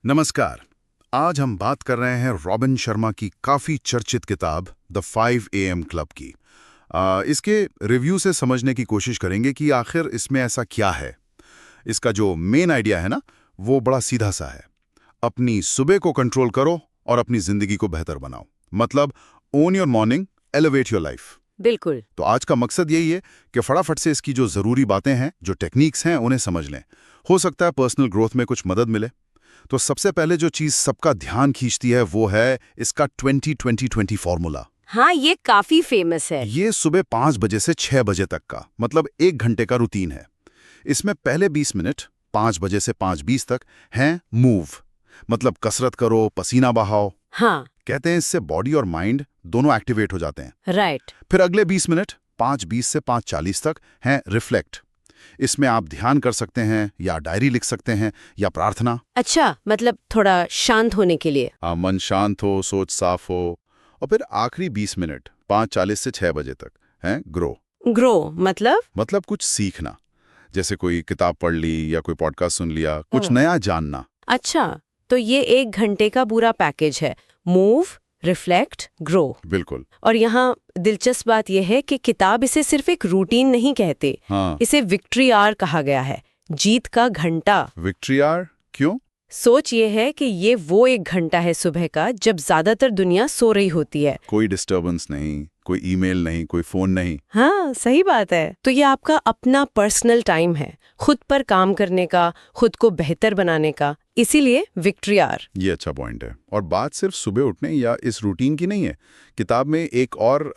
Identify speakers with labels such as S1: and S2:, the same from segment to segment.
S1: नमस्कार। आज हम बात कर रहे हैं रॉबिन शर्मा की काफ़ी चर्चित किताब द 5 AM क्लब की। इसके रिव्यू से समझने की कोशिश करेंगे कि आखिर इसमें ऐसा क्या है। इसका जो मेन आइडिया है ना, वो बड़ा सीधा सा है। अपनी सुबह को कंट्रोल करो और अपनी ज़िंदगी को बेहतर बनाओ। मतलब own your morning, elevate your life.
S2: बिल्कुल।
S1: तो आज का मकसद यही है कि फटाफट से इसकी जो ज़रूरी बातें हैं, जो टेक्निक्स हैं, उन्हें समझ लें। हो सकता है पर्सनल ग्रोथ में कुछ मदद मिले। तो सबसे पहले जो चीज सबका ध्यान खींचती है वो है इसका 20-20-20 फॉर्मूला।
S2: हाँ, ये काफी फेमस है।
S1: ये सुबह 5 बजे से 6 बजे तक का मतलब 1 घंटे का रूटीन है। इसमें पहले 20 मिनट 5 बजे से 5:20 तक हैं मूव, मतलब कसरत करो, पसीना बहाओ।
S2: हाँ,
S1: कहते हैं इससे बॉडी और माइंड दोनों एक्टिवेट हो जाते हैं।
S2: राइट।
S1: फिर अगले 20 मिनट 5:20 से 5:40 तक हैं रिफ्लेक्ट। इसमें आप ध्यान कर सकते हैं या डायरी लिख सकते हैं या प्रार्थना।
S2: अच्छा, मतलब थोड़ा शांत होने के लिए।
S1: मन शांत हो, सोच साफ हो। और फिर आखिरी 20 मिनट 5:40 से 6 बजे तक हैं ग्रो।
S2: ग्रो मतलब
S1: कुछ सीखना, जैसे कोई किताब पढ़ ली या कोई पॉडकास्ट सुन लिया, कुछ
S2: हाँ।
S1: नया जानना।
S2: अच्छा, तो ये 1 घंटे का पूरा पैकेज है। Move, reflect, grow.
S1: बिल्कुल।
S2: और यहाँ दिलचस्प बात यह है कि किताब इसे सिर्फ एक रूटीन नहीं कहते।
S1: हाँ।
S2: इसे विक्ट्री आवर कहा गया है, जीत का घंटा।
S1: विक्ट्री आवर क्यों?
S2: सोच ये है कि ये वो 1 घंटा है सुबह का जब ज्यादातर दुनिया सो रही होती है।
S1: कोई डिस्टर्बेंस नहीं, कोई ईमेल नहीं, कोई फोन नहीं।
S2: हाँ, सही बात है। तो ये आपका अपना पर्सनल टाइम है, खुद पर काम करने का, खुद को बेहतर बनाने का। इसीलिए विक्ट्री आवर।
S1: ये अच्छा पॉइंट है। और बात सिर्फ सुबह उठने या इस रूटीन की नहीं है। किताब में एक और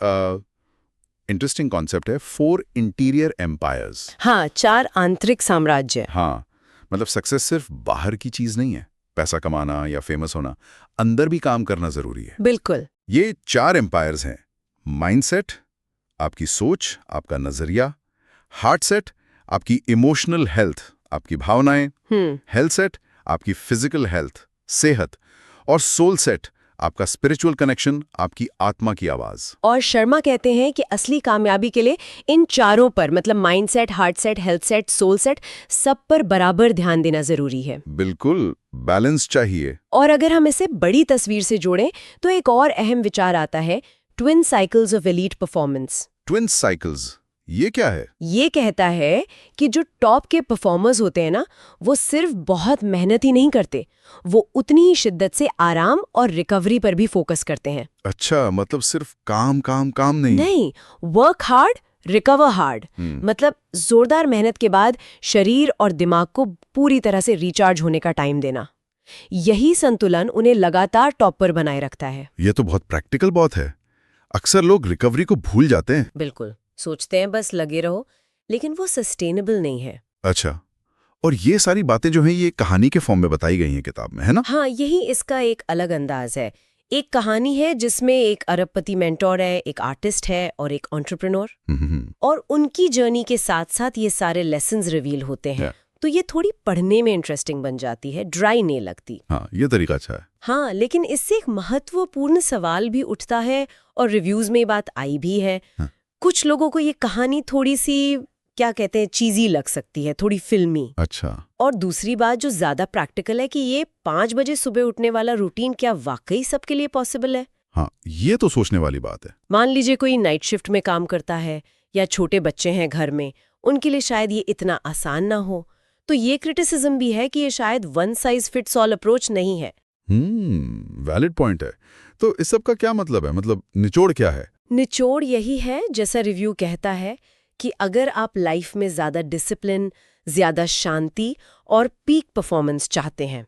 S1: इंटरेस्टिंग कॉन्सेप्ट है, 4 इंटीरियर एम्पायर्स।
S2: हाँ, 4 आंतरिक साम्राज्य।
S1: हाँ, मतलब सक्सेस सिर्फ बाहर की चीज नहीं है, पैसा कमाना या फेमस होना, अंदर भी काम करना जरूरी है।
S2: बिल्कुल।
S1: ये 4 एम्पायर्स हैं। माइंडसेट, आपकी सोच, आपका नजरिया। हार्ट सेट, आपकी इमोशनल हेल्थ, आपकी भावनाएं। हेल्थ सेट, आपकी फिजिकल हेल्थ, सेहत। और सोल सेट, आपका स्पिरिचुअल कनेक्शन, आपकी आत्मा की आवाज।
S2: और शर्मा कहते हैं कि असली कामयाबी के लिए इन चारों पर, मतलब mindset, heart set, health set, soul set, सब पर बराबर ध्यान देना जरूरी है।
S1: बिल्कुल, बैलेंस चाहिए।
S2: और अगर हम इसे बड़ी तस्वीर से जोड़ें तो एक और अहम विचार आता है, twin cycles of elite performance.
S1: Twin cycles, ये क्या है?
S2: ये कहता है कि जो टॉप के परफॉर्मर्स होते हैं ना, वो सिर्फ बहुत मेहनत ही नहीं करते, वो उतनी ही शिद्दत से आराम और रिकवरी पर भी फोकस करते हैं।
S1: अच्छा, मतलब सिर्फ काम काम काम नहीं।
S2: नहीं, वर्क हार्ड, रिकवर हार्ड। मतलब जोरदार मेहनत के बाद शरीर और दिमाग को पूरी तरह से रिचार्ज होने का टाइम देना। यही संतुलन उन्हें लगातार टॉप पर बनाए रखता है।
S1: ये तो बहुत प्रैक्टिकल बात है। अक्सर लोग रिकवरी को भूल जाते हैं।
S2: बिल्कुल, सोचते हैं बस लगे रहो, लेकिन वो सस्टेनेबल नहीं है।
S1: अच्छा, और ये सारी बातें जो हैं ये कहानी के फॉर्म में बताई गई हैं किताब में, है ना?
S2: हाँ, यही इसका एक अलग अंदाज है। एक कहानी है जिसमें एक अरबपति मेंटोर है, एक आर्टिस्ट है और एक एंटरप्रेन्योर, और उनकी जर्नी के साथ साथ ये सारे लेसन्स रिवील होते हैं। तो ये थोड़ी पढ़ने में इंटरेस्टिंग बन जाती है, ड्राई नहीं लगती।
S1: हाँ, ये तरीका अच्छा है।
S2: हाँ, लेकिन इससे एक महत्वपूर्ण सवाल भी उठता है और रिव्यूज में ये बात आई भी है। कुछ लोगों को ये कहानी थोड़ी सी, क्या कहते हैं, चीजी लग सकती है, थोड़ी फिल्मी।
S1: अच्छा।
S2: और दूसरी बात जो ज्यादा प्रैक्टिकल है कि ये 5 बजे सुबह उठने वाला रूटीन क्या वाकई सबके लिए पॉसिबल है?
S1: हाँ, ये तो सोचने वाली बात है।
S2: मान लीजिए कोई नाइट शिफ्ट में काम करता है या छोटे बच्चे हैं घर में, उनके लिए शायद ये इतना आसान ना हो। तो ये क्रिटिसिज्म भी है कि ये शायद one size fits all approach नहीं है।
S1: वैलिड पॉइंट है। तो इस सब का क्या मतलब है? मतलब निचोड़ क्या है?
S2: निचोड़ यही है, जैसा रिव्यू कहता है, कि अगर आप लाइफ में ज्यादा डिसिप्लिन, ज्यादा शांति और पीक परफॉर्मेंस चाहते हैं,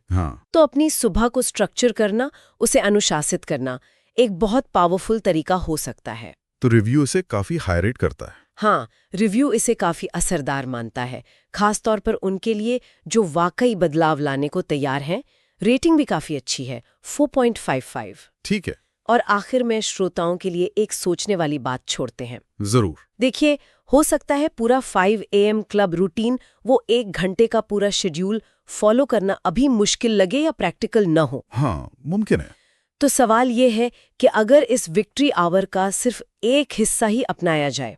S2: तो अपनी सुबह को स्ट्रक्चर करना, उसे अनुशासित करना एक बहुत पावरफुल तरीका हो सकता है।
S1: तो रिव्यू इसे काफी हाईरेट करता है।
S2: हाँ, रिव्यू इसे काफी असरदार मानता है, खासतौर पर उनके लिए जो वाकई बदलाव लाने को तैयार हैं। रेटिंग भी काफी अच्छी है, 4.55।
S1: ठीक है।
S2: और आखिर में श्रोताओं के लिए एक सोचने वाली बात छोड़ते हैं।
S1: जरूर।
S2: देखिए, हो सकता है पूरा 5 AM क्लब रूटीन, वो 1 घंटे का पूरा शेड्यूल फॉलो करना अभी मुश्किल लगे या प्रैक्टिकल न हो।
S1: हाँ, मुमकिन है।
S2: तो सवाल ये है कि अगर इस विक्ट्री आवर का सिर्फ एक हिस्सा ही अपनाया जाए,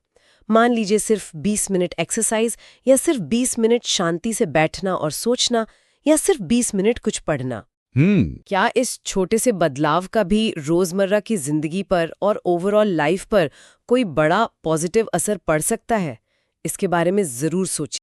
S2: मान लीजिए सिर्फ 20 मिनट एक्सरसाइज, या सिर्फ 20 मिनट शांति से बैठना और सोचना, या सिर्फ 20 मिनट कुछ पढ़ना, क्या इस छोटे से बदलाव का भी रोजमर्रा की जिंदगी पर और ओवरऑल लाइफ पर कोई बड़ा पॉजिटिव असर पड़ सकता है? इसके बारे में जरूर सोचिए।